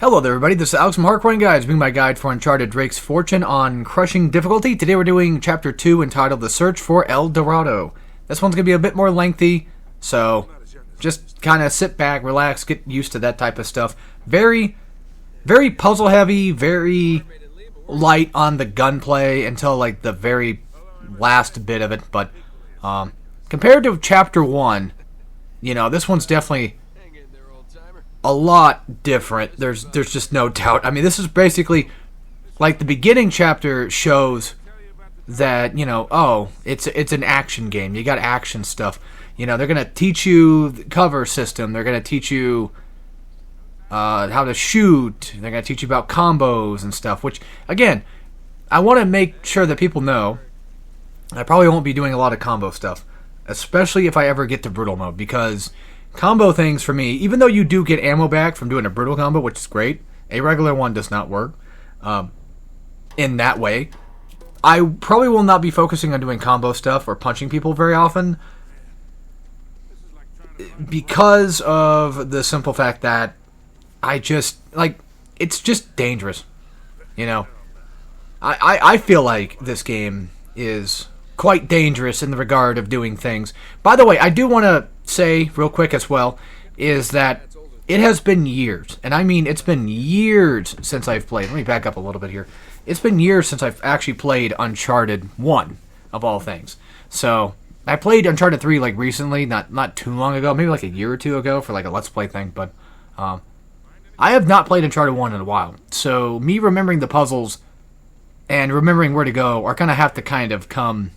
Hello there, everybody. This is Alex from Hardcore Guides, being my guide for Uncharted Drake's Fortune on Crushing Difficulty. Today we're doing Chapter 2 entitled The Search for El Dorado. This one's going to be a bit more lengthy, so just kind of sit back, relax, get used to that type of stuff. Very puzzle heavy, very light on the gunplay until like the very last bit of it, but compared to Chapter 1, you know, this one's definitely a lot different. There's just no doubt. I mean, this is basically like the beginning chapter shows that, you know, oh, it's an action game. You got action stuff. You know, they're going to teach you the cover system. They're going to teach you how to shoot. They're going to teach you about combos and stuff, which, again, I want to make sure that people know I probably won't be doing a lot of combo stuff, especially if I ever get to brutal mode, because combo things for me, even though you do get ammo back from doing a brutal combo, which is great, a regular one does not work in that way. I probably will not be focusing on doing combo stuff or punching people very often because of the simple fact that I just, like, it's just dangerous. You know, I feel like this game is quite dangerous in the regard of doing things. By the way, I do want to say real quick as well is that it has been years, and I mean it's been years since I've played. Let me back up a little bit here. It's been years since I've actually played Uncharted 1 of all things. So I played Uncharted 3 like recently, not too long ago, maybe like a year or two ago for like a Let's Play thing, but I have not played Uncharted 1 in a while. So me remembering the puzzles and remembering where to go are going to have to kind of come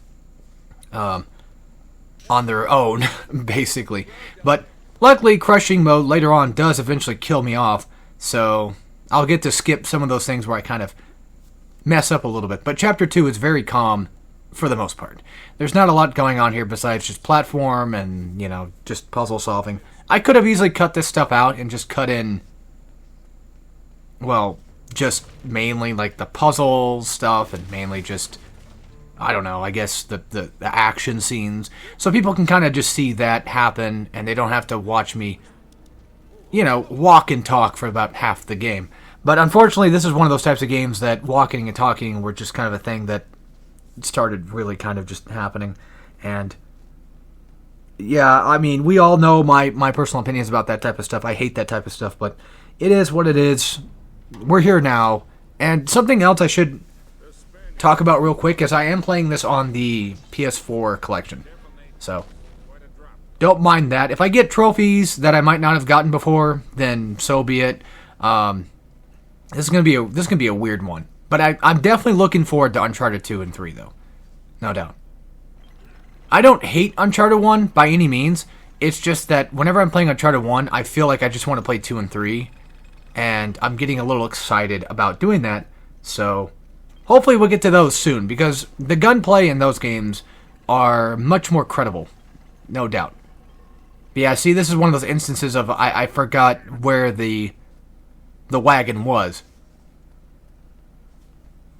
on their own, basically. But luckily, crushing mode later on does eventually kill me off, so I'll get to skip some of those things where I kind of mess up a little bit. But Chapter 2 is very calm for the most part. There's not a lot going on here besides just platform and, you know, just puzzle solving. I could have easily cut this stuff out and just cut in, well, just mainly like the puzzle stuff and mainly just, I don't know, I guess the action scenes. So people can kind of just see that happen and they don't have to watch me, you know, walk and talk for about half the game. But unfortunately, this is one of those types of games that walking and talking were just kind of a thing that started really kind of just happening. And yeah, I mean, we all know my personal opinions about that type of stuff. I hate that type of stuff, but it is what it is. We're here now. And something else I should talk about real quick is I am playing this on the PS4 collection, so don't mind that. If I get trophies that I might not have gotten before, then so be it. This is gonna be a weird one, but I'm definitely looking forward to Uncharted 2 and 3 though, no doubt. I don't hate Uncharted 1 by any means. It's just that whenever I'm playing Uncharted 1, I feel like I just want to play 2 and 3, and I'm getting a little excited about doing that. So hopefully we'll get to those soon, because the gunplay in those games are much more credible, no doubt. But yeah, see, this is one of those instances of I forgot where the wagon was.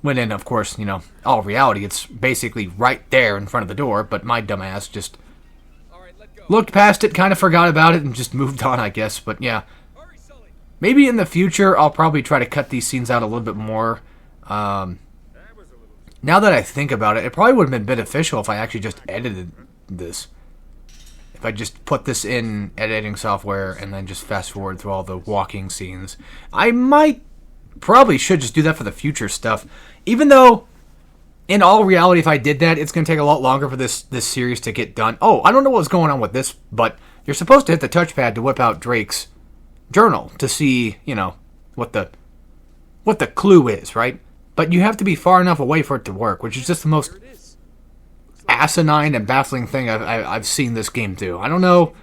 When in, of course, you know, all reality, it's basically right there in front of the door, but my dumbass just looked past it, kind of forgot about it, and just moved on, I guess. But yeah, maybe in the future I'll probably try to cut these scenes out a little bit more. Now that I think about it, it probably would have been beneficial if I actually just edited this. If I just put this in editing software and then just fast forward through all the walking scenes. I probably should just do that for the future stuff. Even though, in all reality, if I did that, it's going to take a lot longer for this series to get done. Oh, I don't know what's going on with this, but you're supposed to hit the touchpad to whip out Drake's journal to see, you know, what the clue is, right? But you have to be far enough away for it to work, which is just the most asinine and baffling thing I've seen this game do. I don't know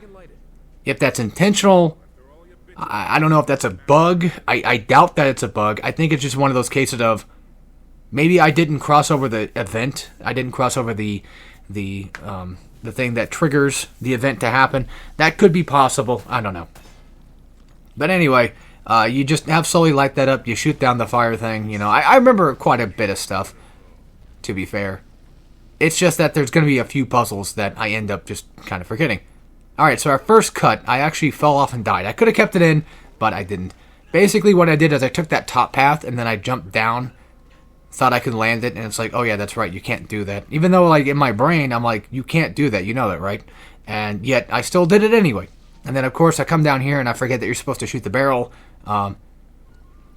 if that's intentional. I don't know if that's a bug. I doubt that it's a bug. I think it's just one of those cases of maybe I didn't cross over the event. I didn't cross over the thing that triggers the event to happen. That could be possible. I don't know. But anyway, you just have Sully light that up. You shoot down the fire thing. You know, I remember quite a bit of stuff, to be fair. It's just that there's going to be a few puzzles that I end up just kind of forgetting. Alright, so our first cut, I actually fell off and died. I could have kept it in, but I didn't. Basically, what I did is I took that top path and then I jumped down, thought I could land it, and it's like, oh yeah, that's right, you can't do that. Even though, like, in my brain, I'm like, you can't do that, you know that, right? And yet, I still did it anyway. And then, of course, I come down here and I forget that you're supposed to shoot the barrel,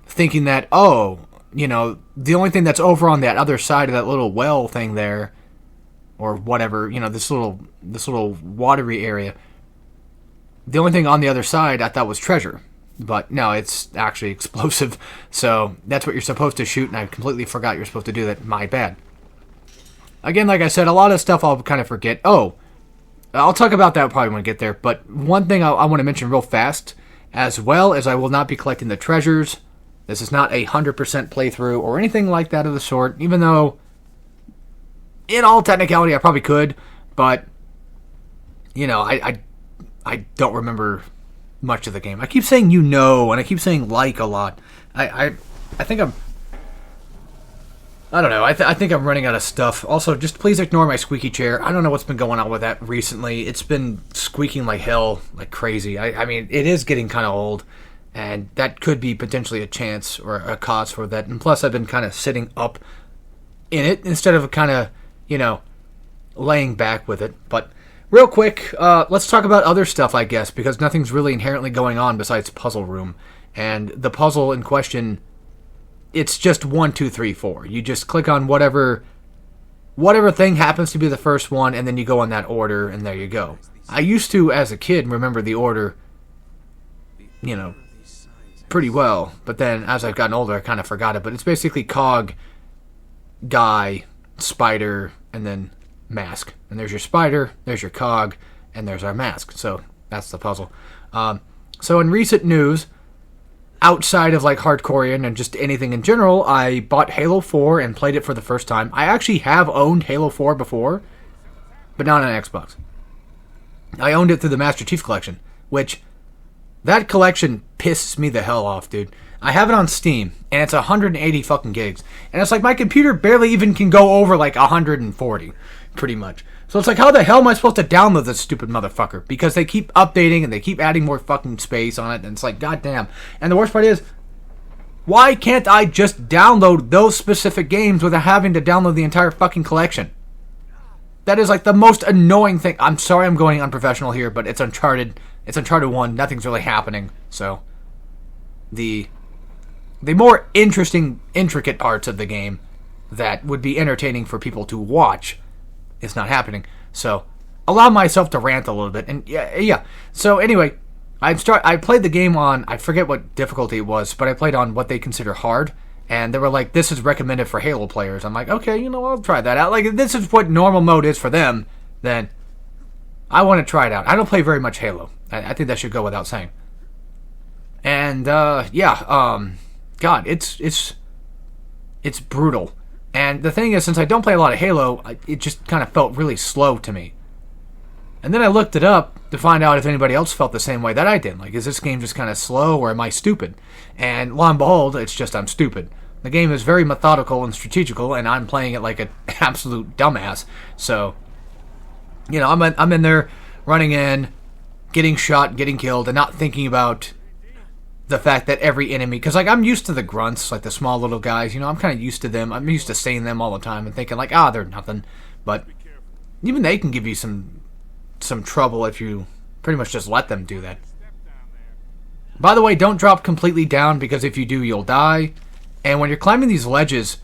thinking that, oh, you know, the only thing that's over on that other side of that little well thing there, or whatever, you know, this little watery area, the only thing on the other side I thought was treasure. But no, it's actually explosive. So that's what you're supposed to shoot, and I completely forgot you're supposed to do that. My bad. Again, like I said, a lot of stuff I'll kind of forget. Oh, I'll talk about that probably when I get there. But one thing I want to mention real fast, as well as I will not be collecting the treasures. This is not a 100% playthrough or anything like that of the sort, even though in all technicality I probably could. But, you know, I don't remember much of the game. I keep saying and I keep saying like a lot. I think I don't know. I think I'm running out of stuff. Also, just please ignore my squeaky chair. I don't know what's been going on with that recently. It's been squeaking like hell, like crazy. I mean, it is getting kind of old, and that could be potentially a chance or a cause for that. And plus, I've been kind of sitting up in it instead of kind of, you know, laying back with it. But real quick, let's talk about other stuff, I guess, because nothing's really inherently going on besides Puzzle Room. And the puzzle in question, it's just 1, 2, 3, 4. You just click on whatever thing happens to be the first one, and then you go in that order, and there you go. I used to, as a kid, remember the order, you know, pretty well. But then, as I've gotten older, I kind of forgot it. But it's basically cog, guy, spider, and then mask. And there's your spider, there's your cog, and there's our mask. So that's the puzzle. So in recent news, outside of like Hardcoreian and just anything in general, I bought Halo 4 and played it for the first time. I actually have owned Halo 4 before, but not on Xbox. I owned it through the Master Chief Collection, which that collection pisses me the hell off, dude. I have it on Steam, and it's 180 fucking gigs. And it's like my computer barely even can go over like 140, pretty much. So it's like, how the hell am I supposed to download this stupid motherfucker? Because they keep updating and they keep adding more fucking space on it, and it's like, goddamn. And the worst part is, why can't I just download those specific games without having to download the entire fucking collection? That is like the most annoying thing. I'm sorry I'm going unprofessional here, but it's Uncharted. It's Uncharted 1. Nothing's really happening. So, the more interesting, intricate parts of the game that would be entertaining for people to watch, it's not happening. So, allow myself to rant a little bit. And yeah. So anyway, I played the game on, I forget what difficulty it was, but I played on what they consider hard. And they were like, this is recommended for Halo players. I'm like, okay, you know, I'll try that out. Like, if this is what normal mode is for them, then I want to try it out. I don't play very much Halo. I think that should go without saying. And God, it's brutal. And the thing is, since I don't play a lot of Halo, it just kind of felt really slow to me. And then I looked it up to find out if anybody else felt the same way that I did. Like, is this game just kind of slow, or am I stupid? And lo and behold, it's just I'm stupid. The game is very methodical and strategical, and I'm playing it like an absolute dumbass. So, you know, I'm in there running in, getting shot, getting killed, and not thinking about the fact that every enemy, because like I'm used to the grunts, like the small little guys, you know, I'm kind of used to them. I'm used to seeing them all the time and thinking like, they're nothing. But even they can give you some trouble if you pretty much just let them do that. By the way, don't drop completely down, because if you do, you'll die. And when you're climbing these ledges,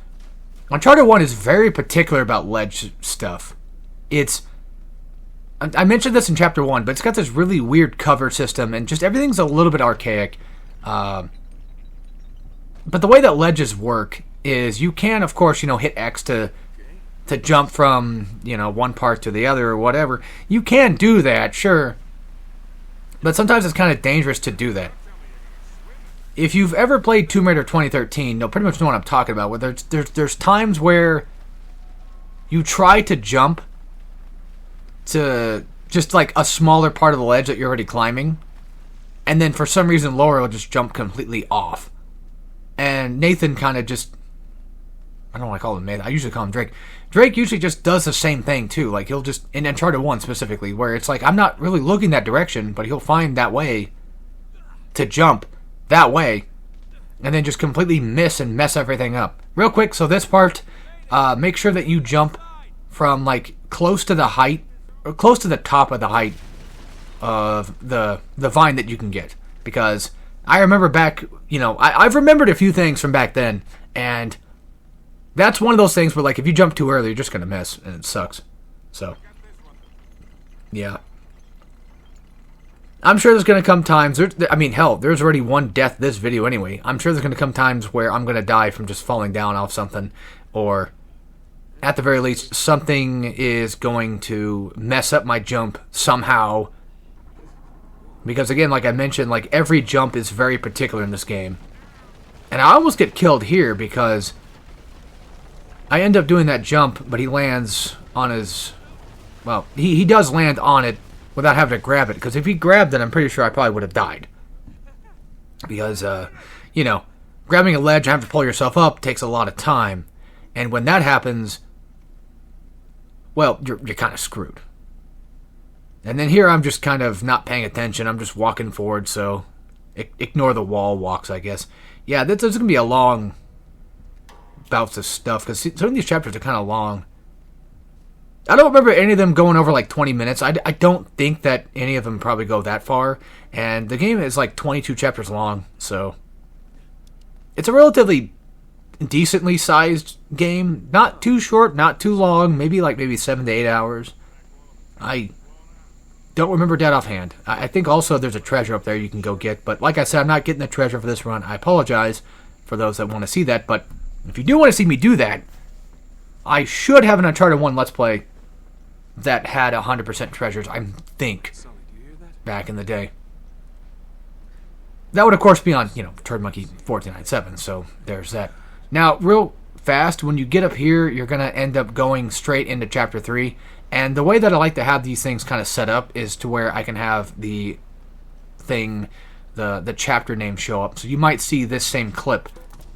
Uncharted 1 is very particular about ledge stuff. I mentioned this in Chapter 1, but it's got this really weird cover system, and just everything's a little bit archaic. But the way that ledges work is you can, of course, you know, hit X to jump from, you know, one part to the other or whatever. You can do that, sure. But sometimes it's kind of dangerous to do that. If you've ever played Tomb Raider 2013, you'll pretty much know what I'm talking about. Where there's times where you try to jump to just like a smaller part of the ledge that you're already climbing, and then for some reason Laura will just jump completely off. And Nathan kind of just, I don't want to call him Nathan, I usually call him Drake. Drake usually just does the same thing too. Like he'll just, in Uncharted 1 specifically, where it's like I'm not really looking that direction, but he'll find that way to jump that way, and then just completely miss and mess everything up. Real quick, so this part, make sure that you jump from like close to the height, or close to the top of the height of the vine that you can get. Because I remember back, I've remembered a few things from back then, and that's one of those things where, like, if you jump too early, you're just going to miss, and it sucks. So, yeah. I'm sure there's going to come times, there's already one death this video anyway. I'm sure there's going to come times where I'm going to die from just falling down off something, or at the very least, something is going to mess up my jump somehow. Because again, like I mentioned, like every jump is very particular in this game. And I almost get killed here because I end up doing that jump, but he lands on his... Well, he does land on it without having to grab it. Because if he grabbed it, I'm pretty sure I probably would have died. Because, grabbing a ledge and having to pull yourself up takes a lot of time. And when that happens, well, you're kind of screwed. And then here I'm just kind of not paying attention. I'm just walking forward, so ignore the wall walks, I guess. Yeah, there's going to be a long bouts of stuff, because some of these chapters are kind of long. I don't remember any of them going over like 20 minutes. I don't think that any of them probably go that far. And the game is like 22 chapters long, so it's a relatively decently sized game. Not too short, not too long. Maybe 7 to 8 hours. I don't remember that offhand. I think also there's a treasure up there you can go get. But like I said, I'm not getting the treasure for this run. I apologize for those that want to see that. But if you do want to see me do that, I should have an Uncharted 1 Let's Play that had 100% treasures, I think, back in the day. That would, of course, be on, Turd Monkey 1497, so there's that. Now, real fast, when you get up here, you're going to end up going straight into Chapter 3. And the way that I like to have these things kind of set up is to where I can have the thing, the chapter name show up. So you might see this same clip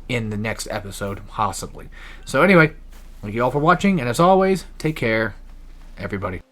in the next episode, possibly. So anyway, thank you all for watching, and as always, take care, everybody.